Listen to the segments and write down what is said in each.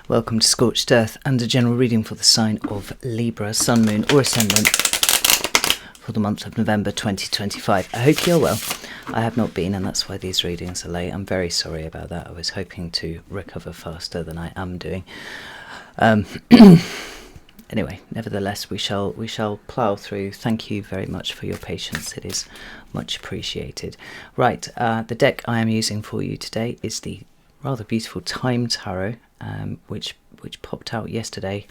Welcome to Scorched Earth and a general reading for the sign of Libra, Sun, Moon or Ascendant for the month of November 2025. I hope you're well. I have not been, and that's why these readings are late. I'm very sorry about that. I was hoping to recover faster than I am doing. Anyway, nevertheless, we shall plough through. Thank you very much for your patience. It is much appreciated. Right, the deck I am using for you today is the rather beautiful Time Tarot, which popped out yesterday.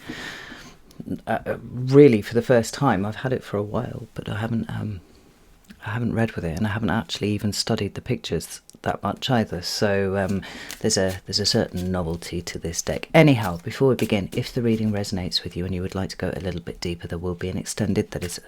Really, for the first time. I've had it for a while, but I haven't read with it, and I haven't actually even studied the pictures that much either. So there's a certain novelty to this deck. Anyhow, before we begin, if the reading resonates with you and you would like to go a little bit deeper, there will be an extended that is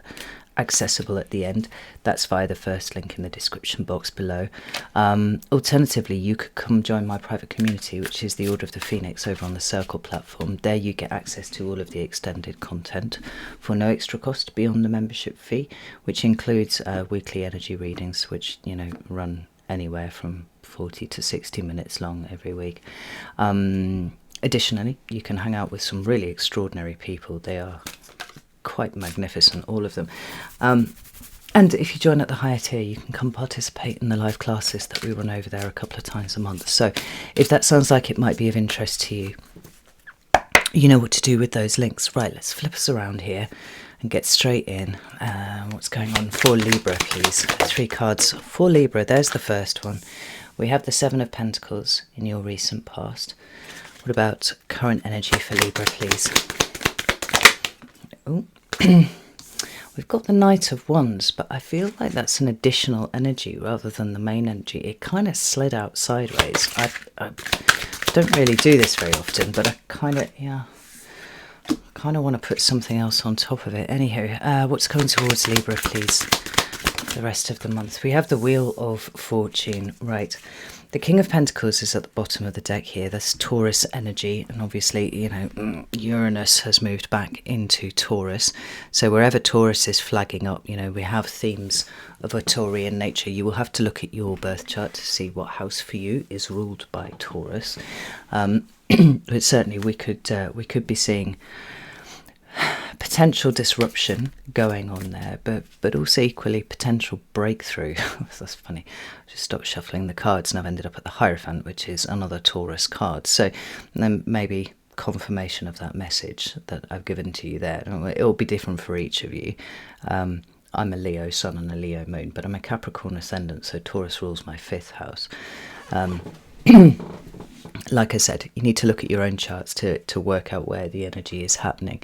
accessible at the end. That's via the first link in the description box below. Alternatively, you could come join my private community, which is the Order of the Phoenix, over on the Circle platform. There you get access to all of the extended content for no extra cost beyond the membership fee, which includes weekly energy readings, which run anywhere from 40 to 60 minutes long every week. Additionally, you can hang out with some really extraordinary people. They are quite magnificent, all of them. And if you join at the higher tier, you can come participate in the live classes that we run over there a couple of times a month. So if that sounds like it might be of interest to you, you know what to do with those links. Right, let's flip us around here and get straight in. What's going on for Libra, please? 3 cards for Libra. There's the first one. We have the 7 of Pentacles in your recent past. What about current energy for Libra, please? Oh. We've got the Knight of Wands, but I feel like that's an additional energy rather than the main energy. It kind of slid out sideways. I don't really do this very often, but I kind of want to put something else on top of it. Anyhow, what's coming towards Libra, please, the rest of the month? We have the Wheel of Fortune. Right. The King of Pentacles is at the bottom of the deck here. That's Taurus energy, and obviously, Uranus has moved back into Taurus. So wherever Taurus is flagging up, we have themes of a Taurian nature. You will have to look at your birth chart to see what house for you is ruled by Taurus. But certainly we could be seeing potential disruption going on there, but also equally potential breakthrough. That's funny. I just stopped shuffling the cards and I've ended up at the Hierophant, which is another Taurus card. So then maybe confirmation of that message that I've given to you there. It'll be different for each of you. I'm a Leo Sun and a Leo Moon, but I'm a Capricorn Ascendant, so Taurus rules my 5th house. Like I said, you need to look at your own charts to work out where the energy is happening.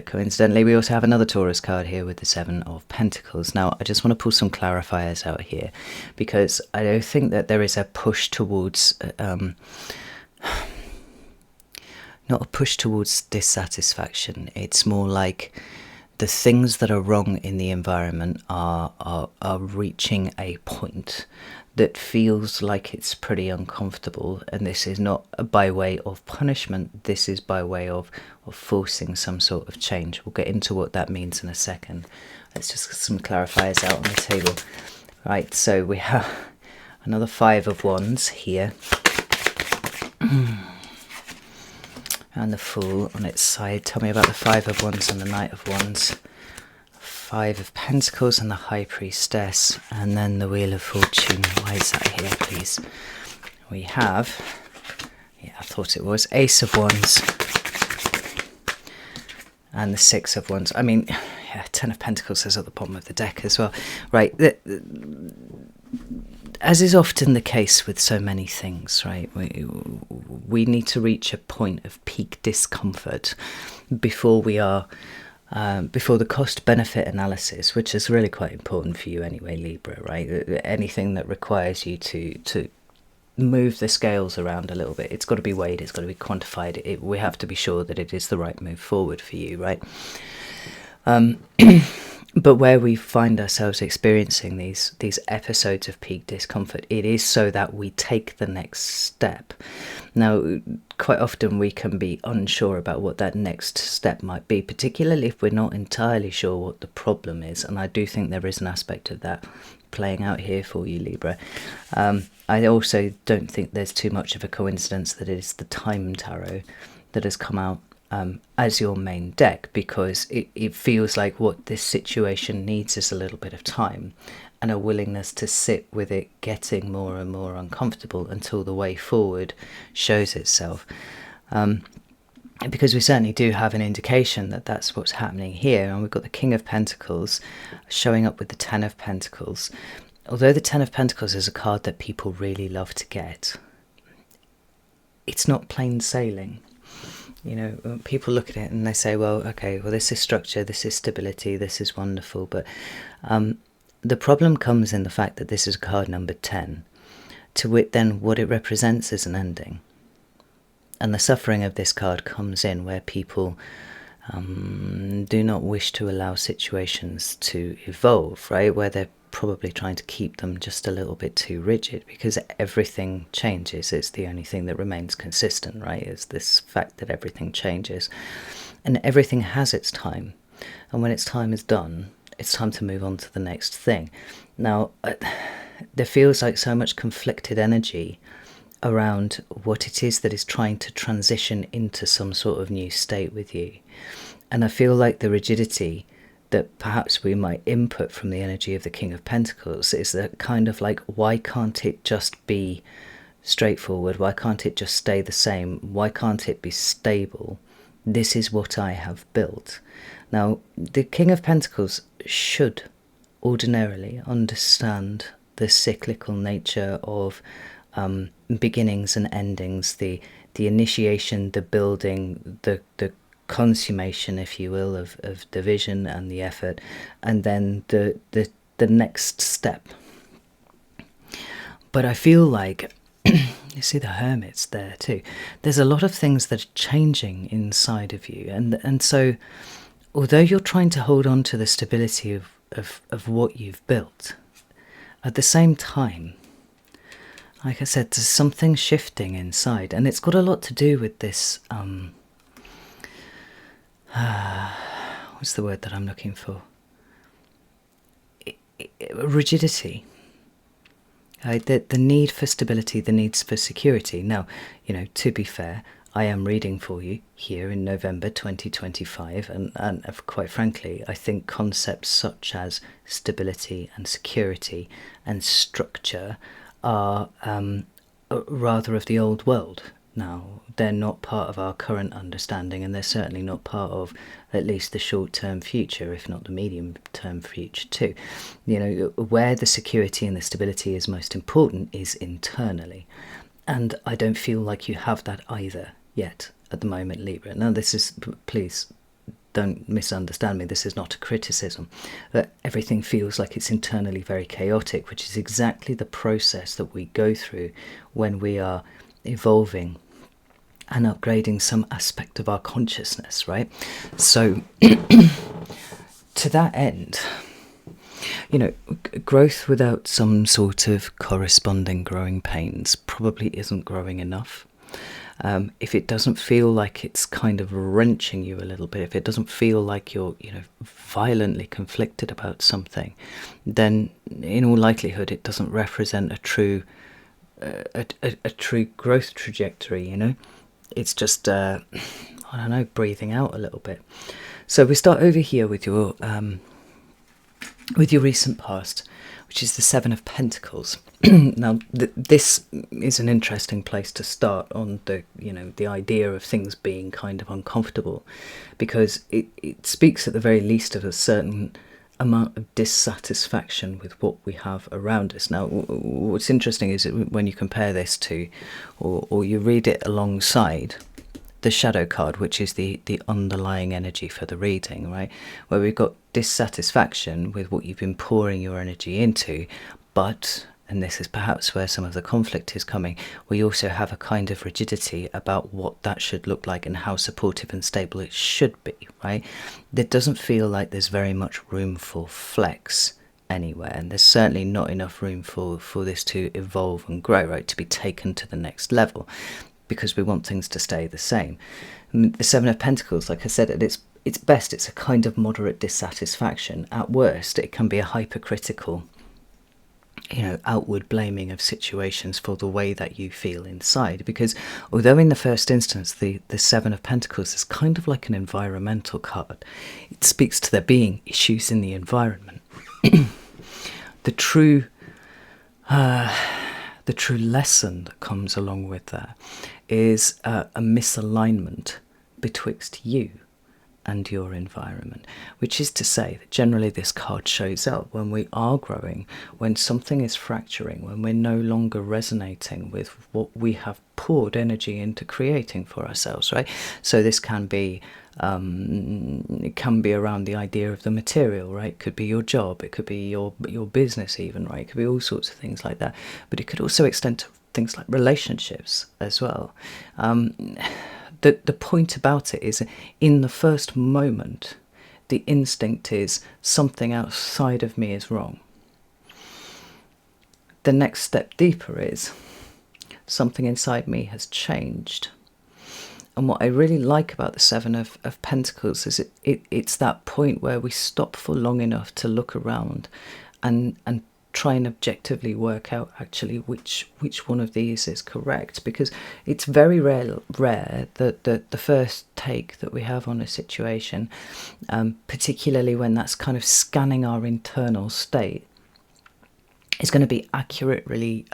Coincidentally, we also have another Taurus card here with the 7 of Pentacles. Now, I just want to pull some clarifiers out here, because I don't think that there is a push towards... not a push towards dissatisfaction. It's more like the things that are wrong in the environment are reaching a point that feels like it's pretty uncomfortable, and this is not by way of punishment, this is by way of forcing some sort of change. We'll get into what that means in a second. Let's just get some clarifiers out on the table. Right, so we have another 5 of Wands here. And the Fool on its side. Tell me about the 5 of Wands and the Knight of Wands. 5 of Pentacles and the High Priestess, and then the Wheel of Fortune. Why is that here, please? We have, I thought it was Ace of Wands and the 6 of Wands. 10 of Pentacles is at the bottom of the deck as well. Right, as is often the case with so many things, right, we need to reach a point of peak discomfort before we are... before the cost-benefit analysis, which is really quite important for you anyway, Libra, right? Anything that requires you to move the scales around a little bit, it's got to be weighed, it's got to be quantified. We have to be sure that it is the right move forward for you, right? But where we find ourselves experiencing these episodes of peak discomfort, it is so that we take the next step. Now, quite often we can be unsure about what that next step might be, particularly if we're not entirely sure what the problem is. And I do think there is an aspect of that playing out here for you, Libra. I also don't think there's too much of a coincidence that it is the Time Tarot that has come out as your main deck, because it feels like what this situation needs is a little bit of time and a willingness to sit with it getting more and more uncomfortable until the way forward shows itself. Because we certainly do have an indication that that's what's happening here. And we've got the King of Pentacles showing up with the Ten of Pentacles. Although the Ten of Pentacles is a card that people really love to get, it's not plain sailing. You know, people look at it and they say, well, okay, well, this is structure, this is stability, this is wonderful. But the problem comes in the fact that this is card number 10, to wit then what it represents is an ending. And the suffering of this card comes in where people do not wish to allow situations to evolve, right? Where they're probably trying to keep them just a little bit too rigid, because everything changes. It's the only thing that remains consistent, right? Is this fact that everything changes. And everything has its time. And when its time is done, it's time to move on to the next thing. Now, there feels like so much conflicted energy around what it is that is trying to transition into some sort of new state with you. And I feel like the rigidity that perhaps we might input from the energy of the King of Pentacles is that kind of like, why can't it just be straightforward? Why can't it just stay the same? Why can't it be stable? This is what I have built. Now, the King of Pentacles should ordinarily understand the cyclical nature of beginnings and endings, the initiation, the building, the consummation, if you will, of the vision and the effort, and then the next step. But I feel like you see the Hermit's there too. There's a lot of things that are changing inside of you, and so although you're trying to hold on to the stability of what you've built, at the same time, like I said, there's something shifting inside, and it's got a lot to do with this what's the word that I'm looking for? Rigidity. The need for stability, the needs for security. Now, you know, to be fair, I am reading for you here in November 2025, and quite frankly, I think concepts such as stability and security and structure are rather of the old world now. They're not part of our current understanding, and they're certainly not part of at least the short-term future, if not the medium-term future too. You know, where the security and the stability is most important is internally, and I don't feel like you have that either yet at the moment, Libra. Now, this is, please don't misunderstand me, this is not a criticism, that everything feels like it's internally very chaotic, which is exactly the process that we go through when we are evolving and upgrading some aspect of our consciousness, right? So to that end, you know, growth without some sort of corresponding growing pains probably isn't growing enough. If it doesn't feel like it's kind of wrenching you a little bit, if it doesn't feel like you're, you know, violently conflicted about something, then in all likelihood it doesn't represent a true growth trajectory, you know. It's just I don't know, breathing out a little bit. So we start over here with your recent past, which is the Seven of Pentacles. Now, this is an interesting place to start on the, you know, the idea of things being kind of uncomfortable, because it speaks at the very least of a certain amount of dissatisfaction with what we have around us. Now, what's interesting is that when you compare this to, or you read it alongside the shadow card, which is the underlying energy for the reading, right, where we've got dissatisfaction with what you've been pouring your energy into, but, and this is perhaps where some of the conflict is coming, we also have a kind of rigidity about what that should look like and how supportive and stable it should be, right? There doesn't feel like there's very much room for flex anywhere, and there's certainly not enough room for this to evolve and grow, right, to be taken to the next level. because we want things to stay the same. And the Seven of Pentacles, like I said, at its best, it's a kind of moderate dissatisfaction. At worst, it can be a hypercritical, outward blaming of situations for the way that you feel inside. Because although in the first instance the Seven of Pentacles is kind of like an environmental card, it speaks to there being issues in the environment. The true lesson that comes along with that is a misalignment betwixt you and your environment, which is to say that generally this card shows up when we are growing, when something is fracturing, when we're no longer resonating with what we have poured energy into creating for ourselves, right? So this can be it can be around the idea of the material, right? It could be your job, it could be your business even, right? It could be all sorts of things like that, but it could also extend to things like relationships as well. The point about it is, in the first moment, the instinct is something outside of me is wrong. The next step deeper is something inside me has changed. And what I really like about the Seven of Pentacles is it's that point where we stop for long enough to look around and try and objectively work out actually which one of these is correct, because it's very rare that the first take that we have on a situation, particularly when that's kind of scanning our internal state, is going to be accurately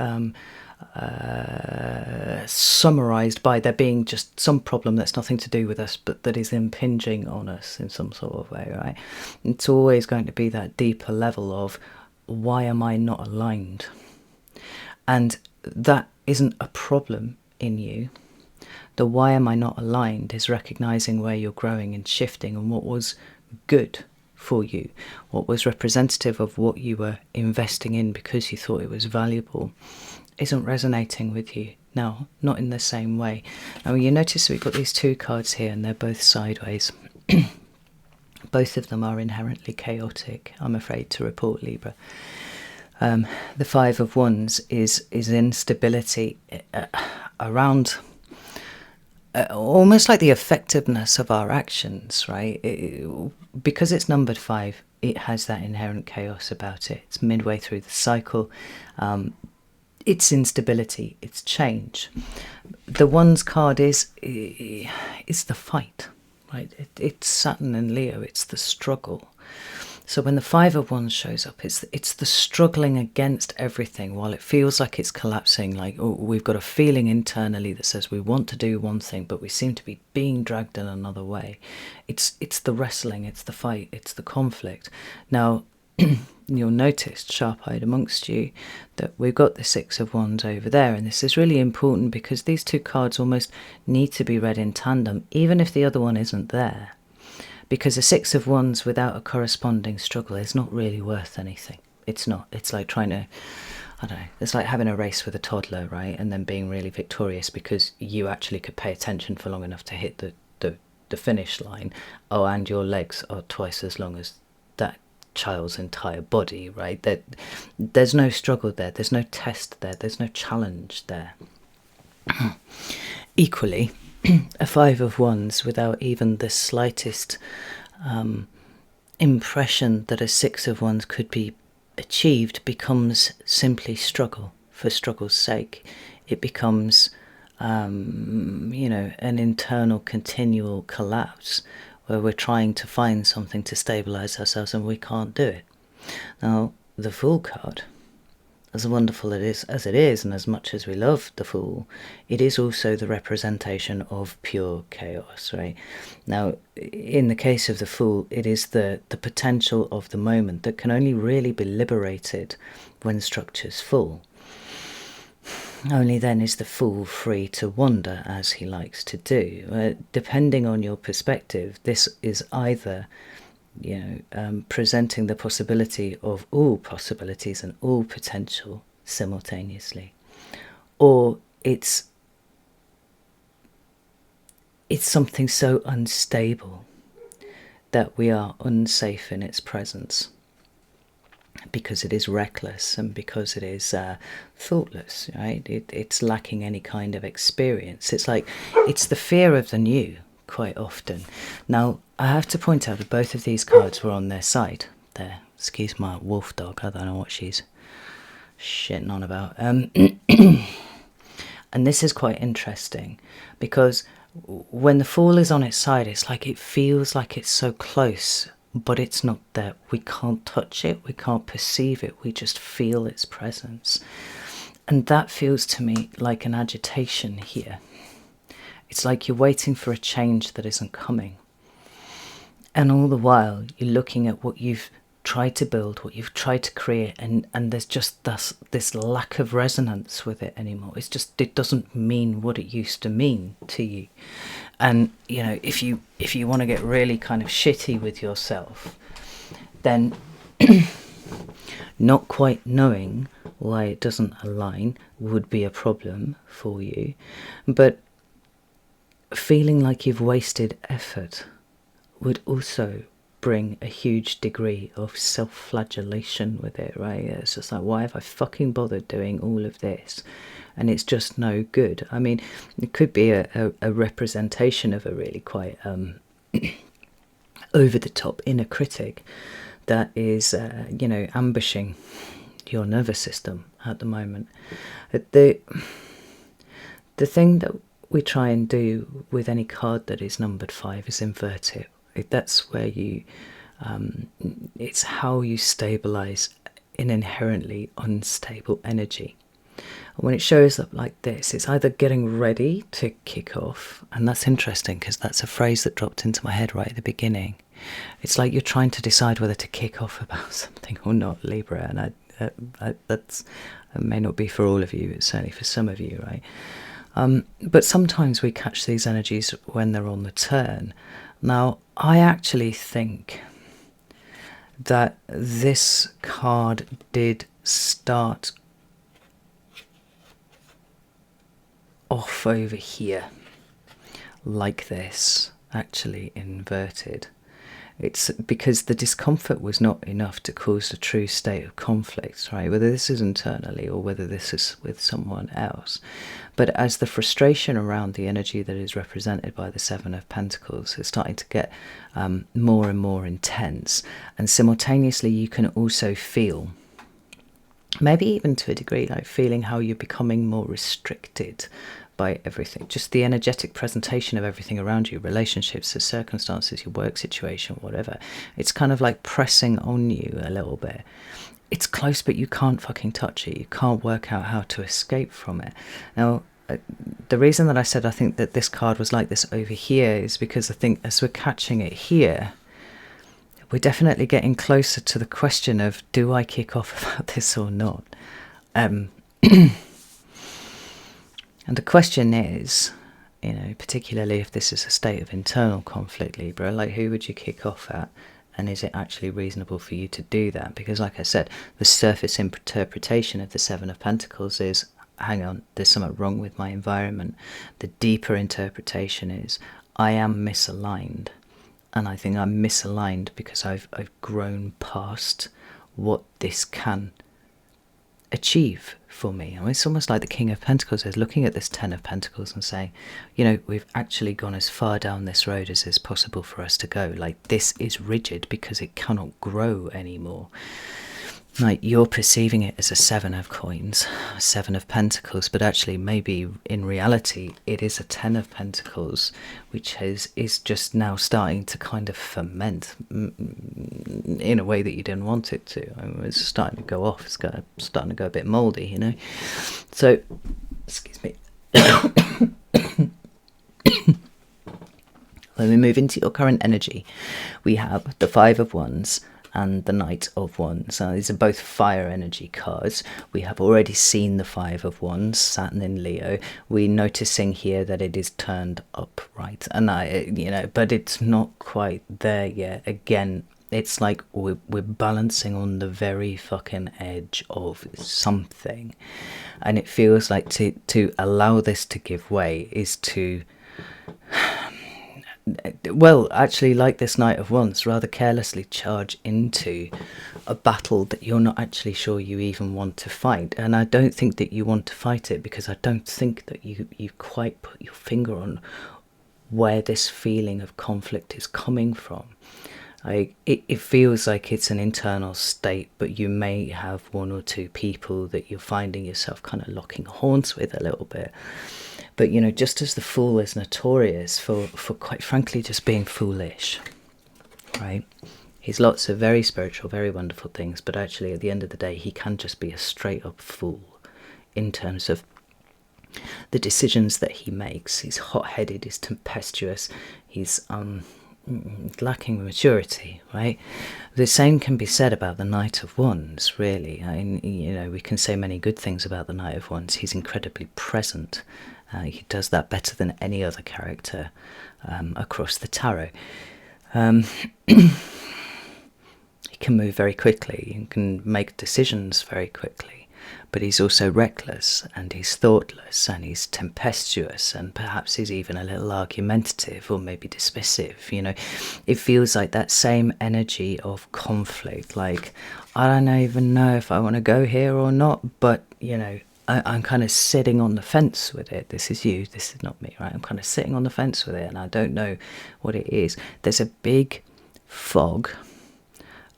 summarized by there being just some problem that's nothing to do with us but that is impinging on us in some sort of way, right? It's always going to be that deeper level of, why am I not aligned? And that isn't a problem in you. The why am I not aligned is recognizing where you're growing and shifting, and what was good for you, what was representative of what you were investing in because you thought it was valuable, isn't resonating with you now, not in the same way. Now you notice we've got these two cards here and they're both sideways. Both of them are inherently chaotic, I'm afraid to report, Libra. The Five of Wands is instability around almost like the effectiveness of our actions, right? Because it's numbered 5, it has that inherent chaos about it. It's midway through the cycle. It's instability, it's change. The Wands card is the fight. Right? It's Saturn and Leo, it's the struggle. So when the Five of Wands shows up, it's the struggling against everything while it feels like it's collapsing, like, oh, we've got a feeling internally that says we want to do one thing, but we seem to be being dragged in another way. It's the wrestling, it's the fight, it's the conflict. Now, you'll notice, sharp-eyed amongst you, that we've got the Six of Wands over there, and this is really important because these two cards almost need to be read in tandem, even if the other one isn't there, because a Six of Wands without a corresponding struggle is not really worth anything. It's not. It's like trying to, I don't know, it's like having a race with a toddler, right, and then being really victorious because you actually could pay attention for long enough to hit the finish line. Oh, and your legs are twice as long as that child's entire body, right? There's no struggle there, there's no test there, there's no challenge there. Equally, a Five of Wands without even the slightest impression that a Six of Wands could be achieved becomes simply struggle for struggle's sake. It becomes an internal continual collapse where we're trying to find something to stabilize ourselves and we can't do it. Now, the Fool card, as wonderful as it is, and as much as we love the Fool, it is also the representation of pure chaos, right? Now, in the case of the Fool, it is the potential of the moment that can only really be liberated when structure's full. Only then is the Fool free to wander as he likes to do. Depending on your perspective, this is either presenting the possibility of all possibilities and all potential simultaneously, or it's something so unstable that we are unsafe in its presence. because it is reckless and because it is thoughtless, right? It's lacking any kind of experience. It's like, it's the fear of the new quite often. Now, I have to point out that both of these cards were on their side. There, excuse my wolf dog, I don't know what she's shitting on about. And this is quite interesting because when the Fool is on its side, it's like it feels like it's so close, but it's not there. We can't touch it, we can't perceive it, we just feel its presence. And that feels to me like an agitation here. It's like you're waiting for a change that isn't coming. And all the while, you're looking at what you've tried to build, what you've tried to create, and there's just this lack of resonance with it anymore. It's just, it doesn't mean what it used to mean to you. And, you know, if you want to get really kind of shitty with yourself, then not quite knowing why it doesn't align would be a problem for you. But feeling like you've wasted effort would also bring a huge degree of self-flagellation with it, right? It's just like, why have I fucking bothered doing all of this? And it's just no good. I mean, it could be a representation of a really quite over-the-top inner critic that is, you know, ambushing your nervous system at the moment. The thing that we try and do with any card that is numbered 5 is invert it. That's where you, it's how you stabilize an inherently unstable energy. When it shows up like this, it's either getting ready to kick off, and that's interesting because that's a phrase that dropped into my head right at the beginning. It's like you're trying to decide whether to kick off about something or not, Libra, and that may not be for all of you, it's certainly for some of you, right? But sometimes we catch these energies when they're on the turn. Now, I actually think that this card did start off over here, like this, actually inverted. It's because the discomfort was not enough to cause a true state of conflict, right? Whether this is internally or whether this is with someone else. But as the frustration around the energy that is represented by the Seven of Pentacles is starting to get more and more intense, and simultaneously you can also feel, maybe even to a degree, like feeling how you're becoming more restricted by everything, just the energetic presentation of everything around you, relationships, the circumstances, your work situation, whatever. It's kind of like pressing on you a little bit. It's close, but you can't fucking touch it. You can't work out how to escape from it. Now, the reason that I said I think that this card was like this over here is because I think as we're catching it here, we're definitely getting closer to the question of, do I kick off about this or not? And the question is, you know, particularly if this is a state of internal conflict, Libra, like who would you kick off at? And is it actually reasonable for you to do that? Because like I said, the surface interpretation of the Seven of Pentacles is, hang on, there's something wrong with my environment. The deeper interpretation is, I am misaligned. And I think I'm misaligned because I've grown past what this can achieve for me. I mean, it's almost like the King of Pentacles is looking at this Ten of Pentacles and saying, you know, we've actually gone as far down this road as is possible for us to go. Like, this is rigid because it cannot grow anymore. Like, you're perceiving it as a Seven of Coins, a Seven of Pentacles, but actually maybe in reality it is a Ten of Pentacles, which is just now starting to kind of ferment in a way that you didn't want it to. I mean, it's starting to go off, it's starting to go a bit mouldy, you know. So, excuse me. When we move into your current energy, we have the Five of Wands and the Knight of Wands. Now, these are both fire energy cards. We have already seen the Five of Wands, Saturn in Leo. We're noticing here that it is turned up, right? And you know, but it's not quite there yet. Again, it's like we're balancing on the very fucking edge of something, and it feels like to allow this to give way is to well, actually, like this Knight of Wands, rather carelessly charge into a battle that you're not actually sure you even want to fight. And I don't think that you want to fight it, because I don't think that you quite put your finger on where this feeling of conflict is coming from. It feels like it's an internal state, but you may have one or two people that you're finding yourself kind of locking horns with a little bit. But, you know, just as the Fool is notorious for quite frankly just being foolish, right? He's lots of very spiritual, very wonderful things, but actually at the end of the day he can just be a straight up fool in terms of the decisions that he makes. He's hot-headed, he's tempestuous, he's lacking maturity, right? The same can be said about the Knight of Wands, really. I mean, you know, we can say many good things about the Knight of Wands. He's incredibly present. He does that better than any other character across the tarot. He can move very quickly and can make decisions very quickly, but he's also reckless, and he's thoughtless, and he's tempestuous, and perhaps he's even a little argumentative or maybe dismissive. You know, it feels like that same energy of conflict, like, I don't even know if I want to go here or not, but, you know, I'm kind of sitting on the fence with it. This is you, this is not me, right? I'm kind of sitting on the fence with it, and I don't know what it is. There's a big fog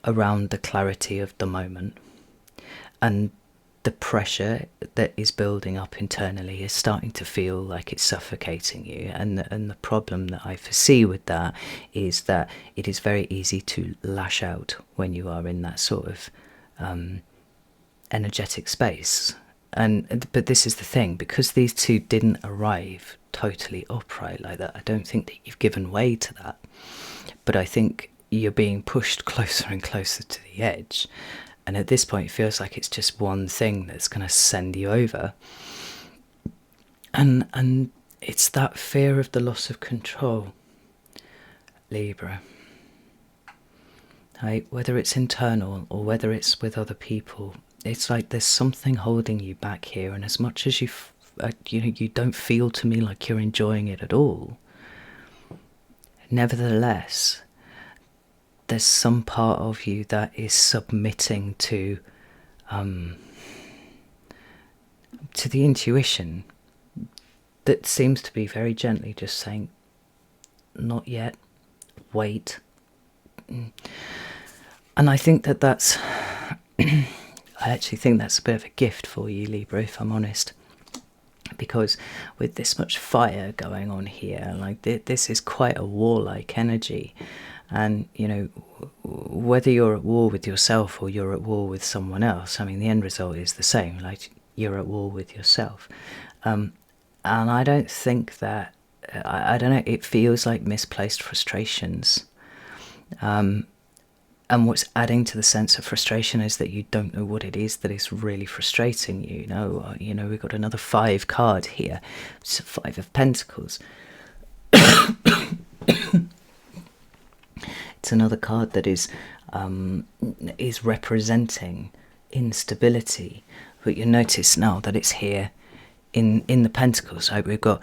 around the clarity of the moment, and the pressure that is building up internally is starting to feel like it's suffocating you. And the problem that I foresee with that is that it is very easy to lash out when you are in that sort of energetic space. But this is the thing, because these two didn't arrive totally upright like that, I don't think that you've given way to that, but I think you're being pushed closer and closer to the edge, and at this point it feels like it's just one thing that's going to send you over, and it's that fear of the loss of control, Libra. Right? Whether it's internal or whether it's with other people, it's like there's something holding you back here, and as much as you don't feel to me like you're enjoying it at all, nevertheless, there's some part of you that is submitting to the intuition that seems to be very gently just saying, not yet, wait. And I think that that's I actually think that's a bit of a gift for you, Libra, if I'm honest, because with this much fire going on here, like this is quite a warlike energy, and you know, whether you're at war with yourself or you're at war with someone else, I mean, the end result is the same. Like, you're at war with yourself, and I don't think that I don't know. It feels like misplaced frustrations. And what's adding to the sense of frustration is that you don't know what it is that is really frustrating you. You know, we've got another 5 card here. It's 5 of Pentacles. It's another card that is representing instability. But you notice now that it's here in the Pentacles. Right? We've got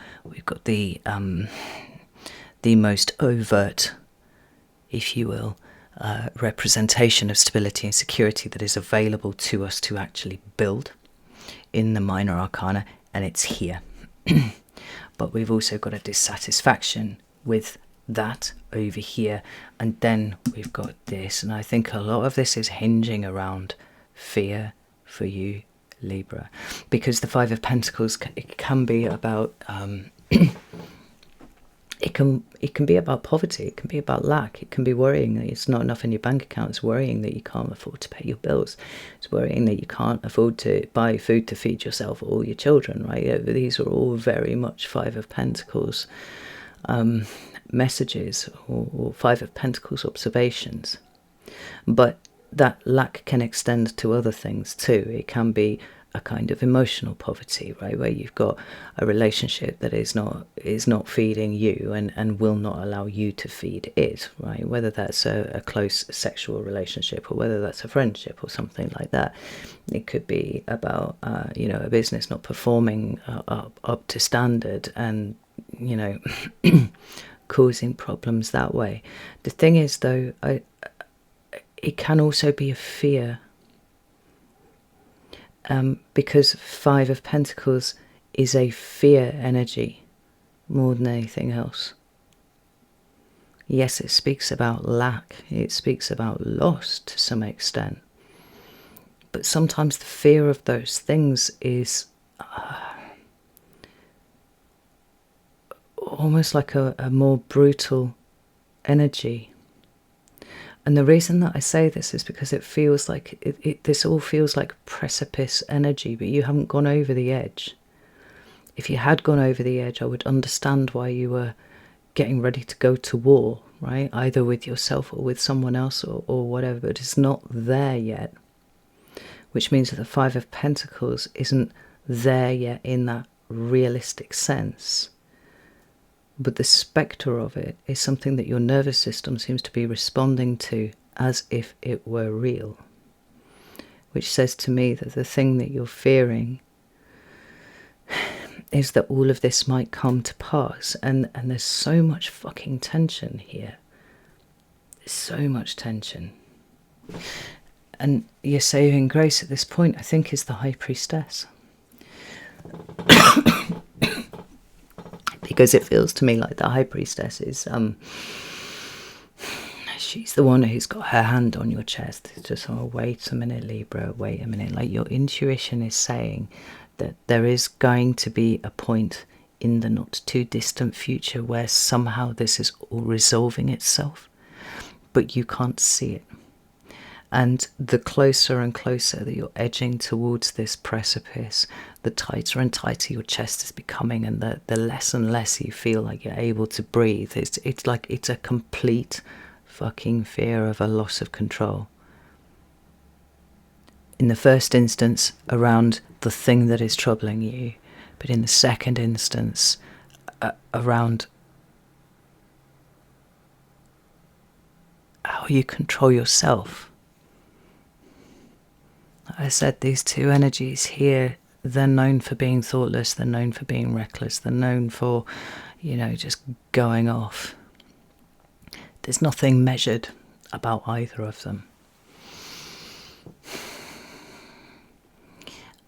the most overt, if you will, representation of stability and security that is available to us to actually build in the minor arcana, and it's here. But we've also got a dissatisfaction with that over here, and then we've got this, and I think a lot of this is hinging around fear for you, Libra, because the 5 of Pentacles it can be about it can be about poverty, it can be about lack, it can be worrying that it's not enough in your bank account, it's worrying that you can't afford to pay your bills, it's worrying that you can't afford to buy food to feed yourself or all your children, right? These are all very much 5 of Pentacles messages, or 5 of Pentacles observations. But that lack can extend to other things too. It can be a kind of emotional poverty, right, where you've got a relationship that is not feeding you and will not allow you to feed it, right? Whether that's a close sexual relationship or whether that's a friendship or something like that. It could be about a business not performing up to standard, and causing problems that way. The thing is, though, it can also be a fear, because Five of Pentacles is a fear energy more than anything else. Yes, it speaks about lack, it speaks about loss to some extent, but sometimes the fear of those things is almost like a more brutal energy. And the reason that I say this is because it feels like this all feels like precipice energy, but you haven't gone over the edge. If you had gone over the edge, I would understand why you were getting ready to go to war, right? Either with yourself or with someone else or whatever, but it's not there yet. Which means that the Five of Pentacles isn't there yet in that realistic sense. But the spectre of it is something that your nervous system seems to be responding to as if it were real. Which says to me that the thing that you're fearing is that all of this might come to pass. And there's so much fucking tension here. There's so much tension. And your saving grace at this point, I think, is the High Priestess. Because it feels to me like the High Priestess is, she's the one who's got her hand on your chest. It's just, oh, wait a minute, Libra, wait a minute. Like, your intuition is saying that there is going to be a point in the not too distant future where somehow this is all resolving itself, but you can't see it. And the closer and closer that you're edging towards this precipice, the tighter and tighter your chest is becoming, and the less and less you feel like you're able to breathe. It's like it's a complete fucking fear of a loss of control. In the first instance, around the thing that is troubling you, but in the second instance, around how you control yourself. I said, these two energies here, they're known for being thoughtless, they're known for being reckless, they're known for, just going off. There's nothing measured about either of them.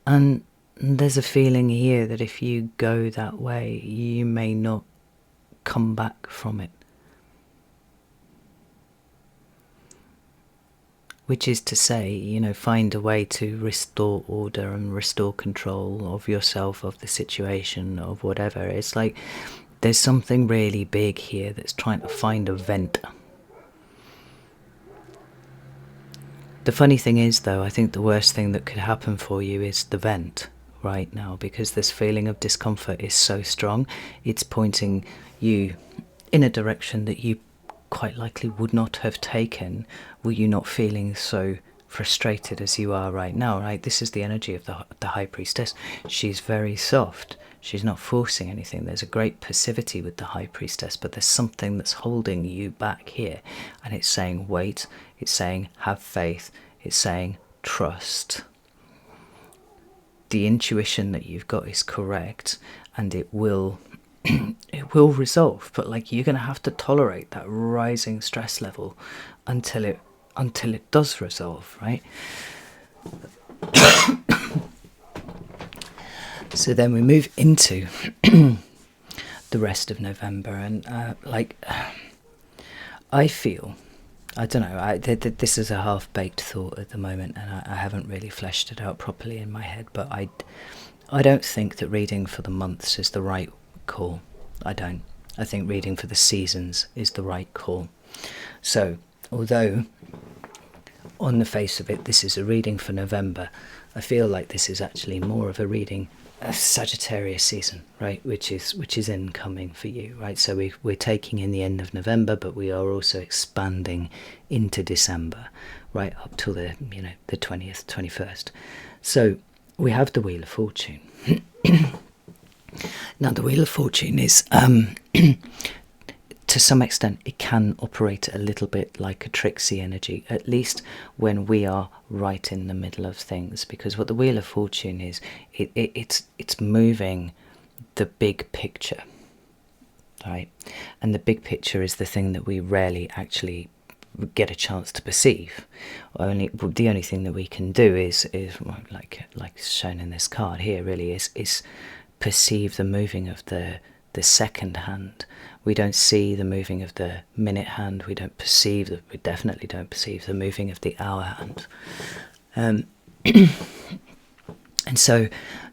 And there's a feeling here that if you go that way, you may not come back from it. Which is to say, find a way to restore order and restore control of yourself, of the situation, of whatever. It's like there's something really big here that's trying to find a vent. The funny thing is, though, I think the worst thing that could happen for you is the vent right now, because this feeling of discomfort is so strong. It's pointing you in a direction that you quite likely would not have taken were you not feeling so frustrated as you are right now, right? This is the energy of the High Priestess. She's very soft. She's not forcing anything. There's a great passivity with the High Priestess, but there's something that's holding you back here. And it's saying, wait. It's saying, have faith. It's saying, trust. The intuition that you've got is correct, and it will resolve, but you're going to have to tolerate that rising stress level until it does resolve, right? So then we move into the rest of November, and I feel, I don't know, this is a half-baked thought at the moment, and I haven't really fleshed it out properly in my head, but I don't think that reading for the months is the right call. I don't. I think reading for the seasons is the right call. So, although on the face of it this is a reading for November, I feel like this is actually more of a reading of Sagittarius season, right? Which is incoming for you, right? So we're taking in the end of November, but we are also expanding into December, right up till the 20th, 21st. So we have the Wheel of Fortune. Now, the Wheel of Fortune is, to some extent, it can operate a little bit like a tricksy energy, at least when we are right in the middle of things. Because what the Wheel of Fortune is, it's moving the big picture. right? And the big picture is the thing that we rarely actually get a chance to perceive. The only thing that we can do is like shown in this card here, really is perceive the moving of the second hand. We don't see the moving of the minute hand. We definitely don't perceive the moving of the hour hand. And so,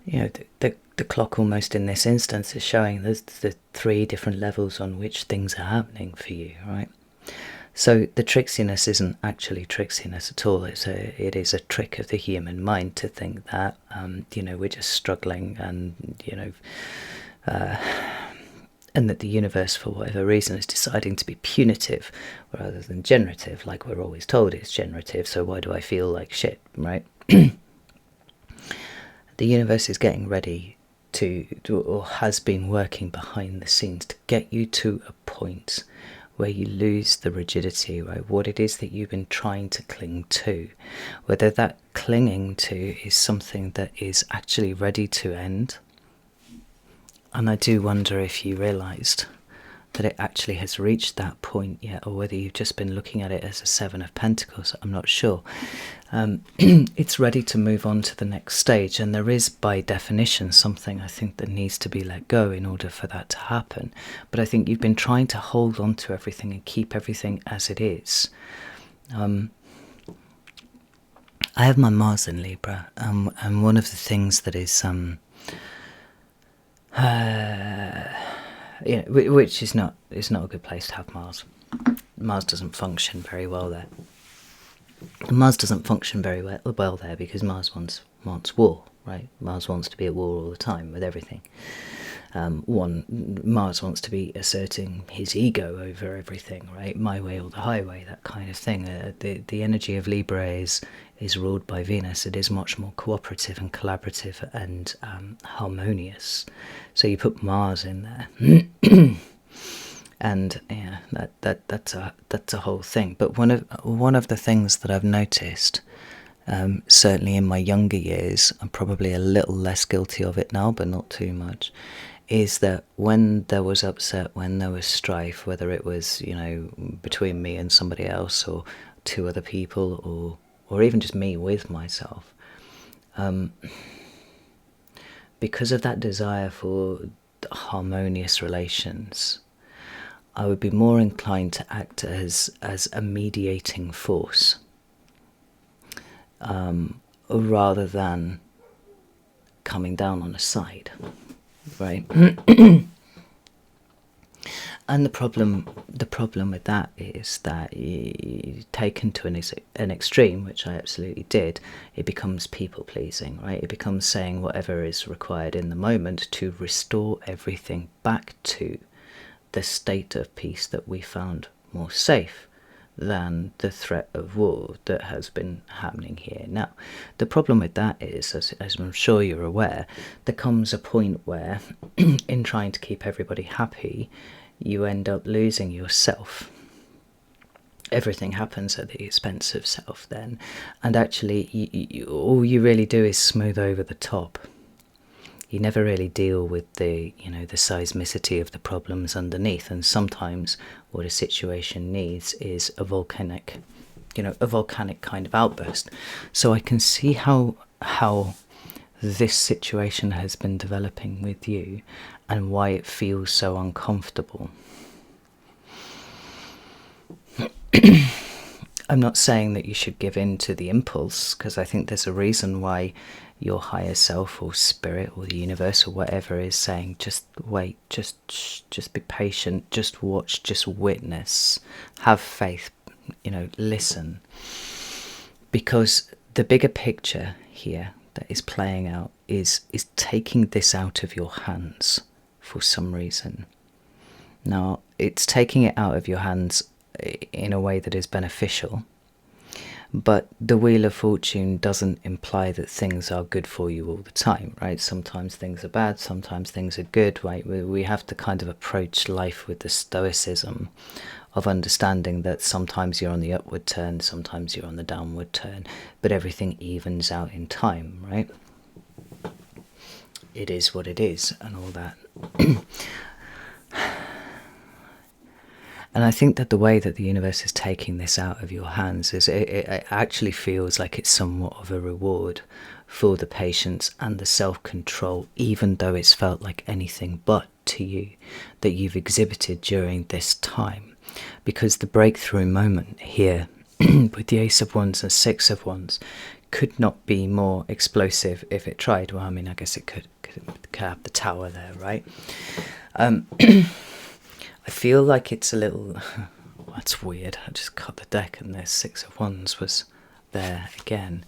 the clock almost in this instance is showing there's the 3 different levels on which things are happening for you, right? So the tricksiness isn't actually tricksiness at all. It is a trick of the human mind to think that we're just struggling, and and that the universe, for whatever reason, is deciding to be punitive rather than generative, like we're always told it's generative. So why do I feel like shit, right? The universe is getting ready or has been working behind the scenes to get you to a point where you lose the rigidity, right? What it is that you've been trying to cling to, whether that clinging to is something that is actually ready to end. And I do wonder if you realised that it actually has reached that point yet, or whether you've just been looking at it as a 7 of Pentacles. I'm not sure. It's ready to move on to the next stage, and there is, by definition, something I think that needs to be let go in order for that to happen. But I think you've been trying to hold on to everything and keep everything as it is. I have my Mars in Libra, and one of the things that is which is not a good place to have Mars. Mars doesn't function very well there. And Mars doesn't function very well there because Mars wants war, right? Mars wants to be at war all the time with everything. Mars wants to be asserting his ego over everything, right? My way or the highway, that kind of thing. The energy of Libra is ruled by Venus. It is much more cooperative and collaborative and harmonious. So you put Mars in there, and yeah, that's a whole thing. But one of the things that I've noticed, certainly in my younger years, I'm probably a little less guilty of it now, but not too much, is that when there was upset, when there was strife, whether it was between me and somebody else, or 2 other people, or even just me with myself, because of that desire for harmonious relations, I would be more inclined to act as a mediating force, rather than coming down on a side, right? And the problem with that is that, taken to an extreme, which I absolutely did, it becomes people pleasing, right? It becomes saying whatever is required in the moment to restore everything back to the state of peace that we found more safe than the threat of war that has been happening here. Now, the problem with that is, as I'm sure you're aware, there comes a point where, in trying to keep everybody happy, you end up losing yourself. Everything happens at the expense of self then, and actually all you really do is smooth over the top. You never really deal with the seismicity of the problems underneath, and sometimes what a situation needs is a volcanic kind of outburst. So I can see how this situation has been developing with you, and why it feels so uncomfortable. I'm not saying that you should give in to the impulse, because I think there's a reason why your higher self or spirit or the universe or whatever is saying, just wait, just be patient, just watch, just witness, have faith, listen. Because the bigger picture here that is playing out is taking this out of your hands for some reason. Now, it's taking it out of your hands in a way that is beneficial, but the Wheel of Fortune doesn't imply that things are good for you all the time, right? Sometimes things are bad, sometimes things are good, right? We have to kind of approach life with the stoicism of understanding that sometimes you're on the upward turn, sometimes you're on the downward turn, but everything evens out in time, right? It is what it is, and all that. And I think that the way that the universe is taking this out of your hands is it actually feels like it's somewhat of a reward for the patience and the self-control, even though it's felt like anything but to you, that you've exhibited during this time. Because the breakthrough moment here with the Ace of Wands and Six of Wands could not be more explosive if it tried. Well, I mean, I guess it could have the Tower there, right? I feel like it's a little... That's weird. I just cut the deck and there's Six of Wands was there again.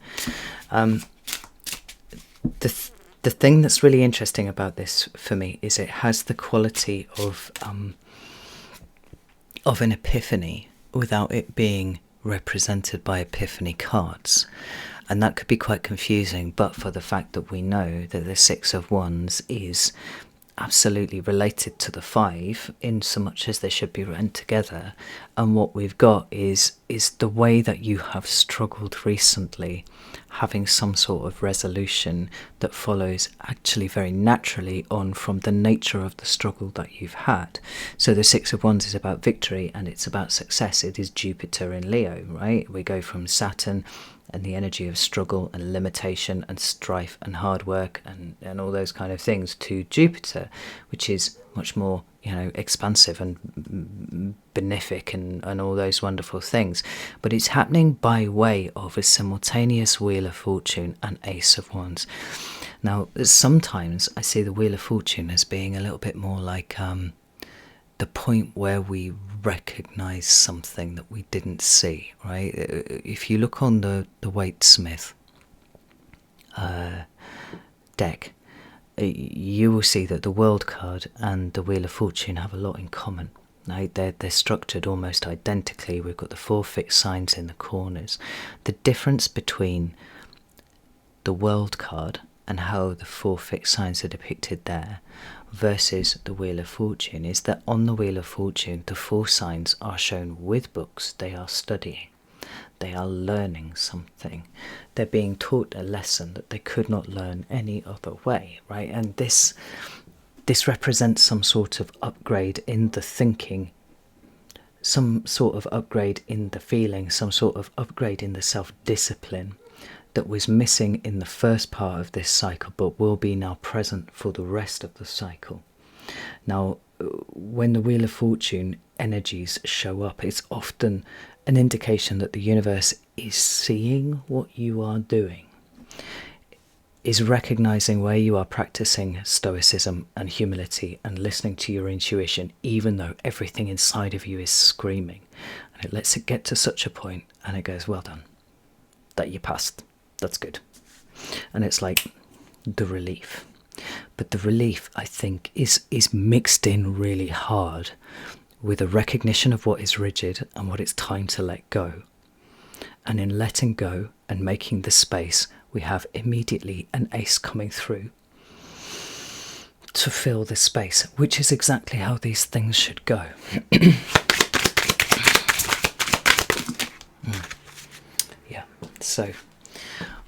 The thing that's really interesting about this for me is it has the quality of an epiphany without it being represented by epiphany cards. And that could be quite confusing, but for the fact that we know that the Six of Wands is absolutely related to the Five in so much as they should be read together, and what we've got is the way that you have struggled recently, having some sort of resolution that follows actually very naturally on from the nature of the struggle that you've had. So the Six of Wands is about victory and it's about success. It is Jupiter in Leo, right? We go from Saturn and the energy of struggle and limitation and strife and hard work and all those kind of things to Jupiter, which is much more, expansive and benefic and all those wonderful things. But it's happening by way of a simultaneous Wheel of Fortune and Ace of Wands. Now, sometimes I see the Wheel of Fortune as being a little bit more like the point where we recognize something that we didn't see, right? If you look on the Waite-Smith deck, you will see that the World card and the Wheel of Fortune have a lot in common. Right? They're structured almost identically. We've got the 4 fixed signs in the corners. The difference between the World card and how the 4 fixed signs are depicted there versus the Wheel of Fortune is that on the Wheel of Fortune the 4 signs are shown with books. They are studying, they are learning something, they're being taught a lesson that they could not learn any other way, right? And this represents some sort of upgrade in the thinking, some sort of upgrade in the feeling, some sort of upgrade in the self-discipline that was missing in the first part of this cycle but will be now present for the rest of the cycle. Now, when the Wheel of Fortune energies show up, it's often an indication that the universe is seeing what you are doing, is recognizing where you are practicing stoicism and humility and listening to your intuition, even though everything inside of you is screaming. And it lets it get to such a point and it goes, well done, that you passed. That's good. And it's like the relief. But the relief, I think, is mixed in really hard with a recognition of what is rigid and what it's time to let go. And in letting go and making the space, we have immediately an ace coming through to fill the space, which is exactly how these things should go. Yeah, so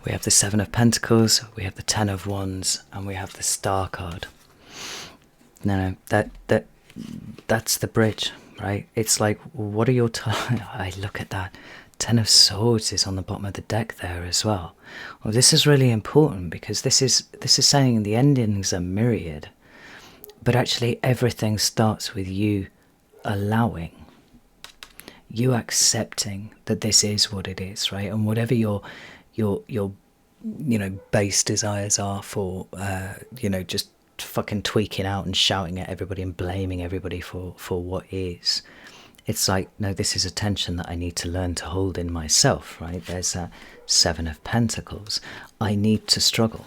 we have the Seven of Pentacles, we have the Ten of Wands, and we have the Star card. No, that's the bridge, right? It's like, what are your... I look at that. Ten of Swords is on the bottom of the deck there as well. Well, this is really important because this is saying the endings are myriad, but actually everything starts with you allowing, you accepting that this is what it is, right? And whatever your base desires are for just fucking tweaking out and shouting at everybody and blaming everybody for what is, it's like, no, this is a tension that I need to learn to hold in myself, right? There's a Seven of Pentacles. I need to struggle.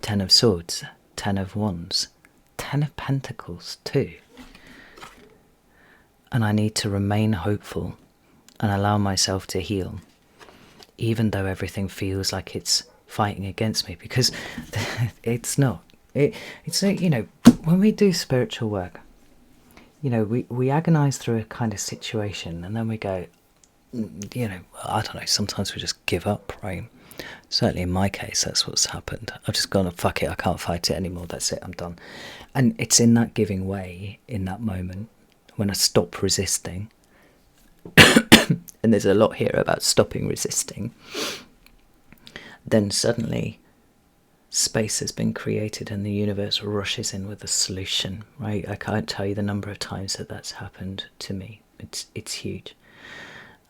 10 of Swords, 10 of Wands, 10 of Pentacles too. And I need to remain hopeful and allow myself to heal, even though everything feels like it's fighting against me, because it's not. It's when we do spiritual work, we agonize through a kind of situation and then we go, I don't know, sometimes we just give up, right? Certainly in my case, that's what's happened. I've just gone, fuck it, I can't fight it anymore, that's it, I'm done. And it's in that giving way, in that moment, when I stop resisting, and there's a lot here about stopping resisting, then suddenly space has been created and the universe rushes in with a solution, right? I can't tell you the number of times that that's happened to me. It's huge.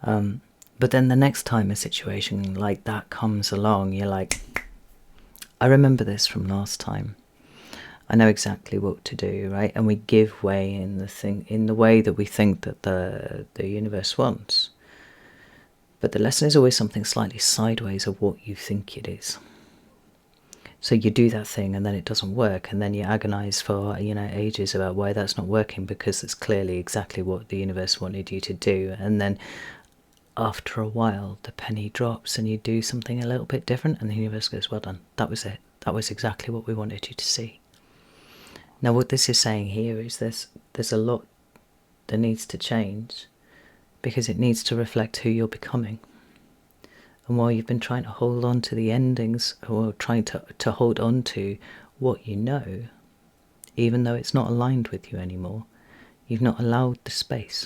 But then the next time a situation like that comes along, you're like, I remember this from last time. I know exactly what to do, right? And we give way in the way that we think that the universe wants. But the lesson is always something slightly sideways of what you think it is. So you do that thing and then it doesn't work, and then you agonize for ages about why that's not working, because it's clearly exactly what the universe wanted you to do. And then after a while the penny drops and you do something a little bit different and the universe goes, well done, that was it, that was exactly what we wanted you to see. Now what this is saying here is there's a lot that needs to change, because it needs to reflect who you're becoming. And while you've been trying to hold on to the endings, or trying to hold on to what you know, even though it's not aligned with you anymore, you've not allowed the space.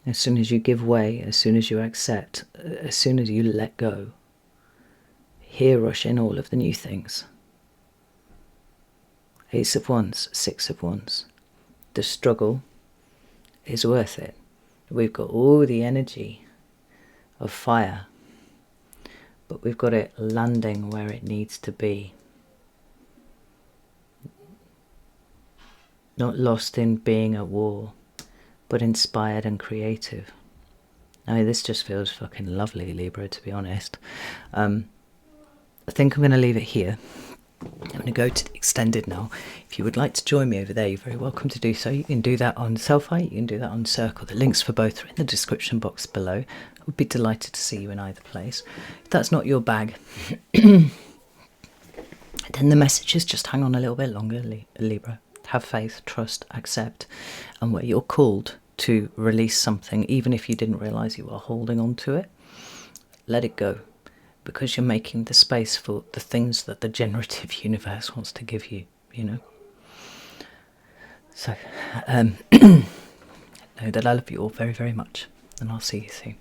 As soon as you give way, as soon as you accept, as soon as you let go, here rush in all of the new things. Ace of Wands, Six of Wands. The struggle is worth it. We've got all the energy of fire, but we've got it landing where it needs to be. Not lost in being at war, but inspired and creative. I mean, this just feels fucking lovely, Libra, to be honest. I think I'm going to leave it here. I'm going to go to the extended now. If you would like to join me over there, you're very welcome to do so. You can do that on Selfie, you can do that on Circle. The links for both are in the description box below. I would be delighted to see you in either place. If that's not your bag, then the message is just hang on a little bit longer, Libra. Have faith, trust, accept, and where you're called to release something, even if you didn't realise you were holding on to it, let it go. Because you're making the space for the things that the generative universe wants to give you, So, know that I love you all very, very much, and I'll see you soon.